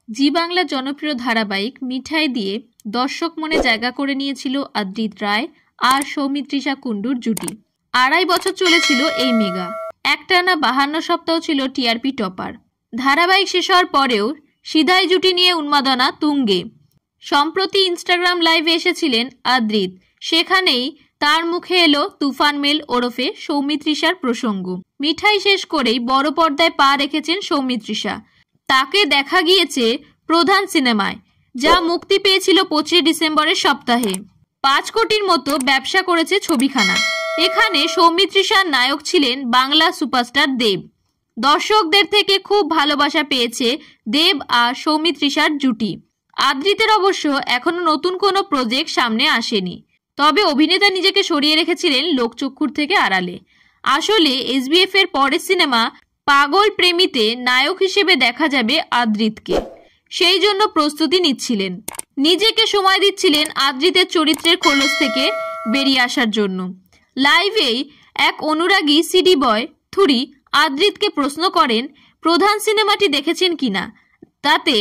জি বাংলার জনপ্রিয় ধারাবাহিক মিঠাই দিয়ে দর্শক মনে জায়গা করে নিয়েছিল আদ্রিত রায় আর সৌমিত্রিষা কুণ্ডুর জুটি। 2.5 বছর চলেছিল এই মেগা। একটানা 52 সপ্তাহ ছিল টিআরপি টপার। ধারাবাহিক শেষ হওয়ার পরেও সিধাই জুটি নিয়ে উন্মাদনা তুঙ্গে। সম্প্রতি ইনস্টাগ্রাম লাইভে এসেছিলেন আদ্রিত, সেখানেই তার মুখে এলো তুফান মেল ওরফে সৌমিত্রিষার প্রসঙ্গ। মিঠাই শেষ করেই বড় পর্দায় পা রেখেছেন সৌমিত্রিষা। তাকে দেখা গিয়েছে প্রধান সিনেমায়, যা মুক্তি পেয়েছিল 25 ডিসেম্বরের সপ্তাহে। 5 কোটির মতো ব্যবসা করেছে ছবিখানা। এখানে সৌমিত্রিষার নায়ক ছিলেন বাংলা সুপারস্টার দেব। দর্শকদের থেকে খুব ভালোবাসা পেয়েছে দেব আর সৌমিত্রিষার জুটি। আদ্রিতের অবশ্য এখনো নতুন কোনো প্রজেক্ট সামনে আসেনি, তবে অভিনেতা নিজেকে সরিয়ে রেখেছিলেন লোকচক্ষুর থেকে আড়ালে। আসলে এসবিএফ এর পরের সিনেমা পাগল প্রেমীতে নায়ক হিসেবে দেখা যাবে আদ্রিতকে, সেই জন্য প্রস্তুতি নিচ্ছিলেন। নিজেকে সময় দিচ্ছিলেন আদ্রিতের চরিত্রের খোলস থেকে বেরিয়ে আসার জন্য। লাইভেই এক অনুরাগী সিডি বয় থুরি আদ্রিতকে প্রশ্ন করেন প্রধান সিনেমাটি দেখেছেন কিনা। তাতে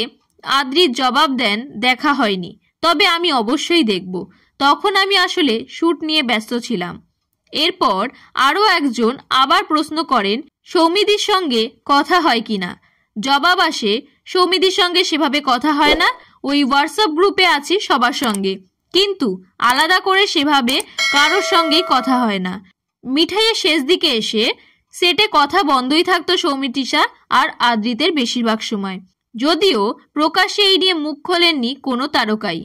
আদ্রিত জবাব দেন, দেখা হয়নি, তবে আমি অবশ্যই দেখব। তখন আমি আসলে শ্যুট নিয়ে ব্যস্ত ছিলাম। এরপর আরও একজন আবার প্রশ্ন করেন সৌমিদির সঙ্গে কথা হয় কিনা। জবাব আসে, সৌমিদির সঙ্গে সেভাবে কথা হয় না, ওই হোয়াটসঅ্যাপ গ্রুপে আছি সবার সঙ্গে, কিন্তু আলাদা করে সেভাবে কারোর সঙ্গেই কথা হয় না। মিঠাইয়ের শেষ দিকে এসে সেটে কথা বন্ধই থাকতো সৌমিত্রিষা আর আদ্রিতের বেশিরভাগ সময়, যদিও প্রকাশ্যে এই নিয়ে মুখ খোলেননি কোনো তারকাই।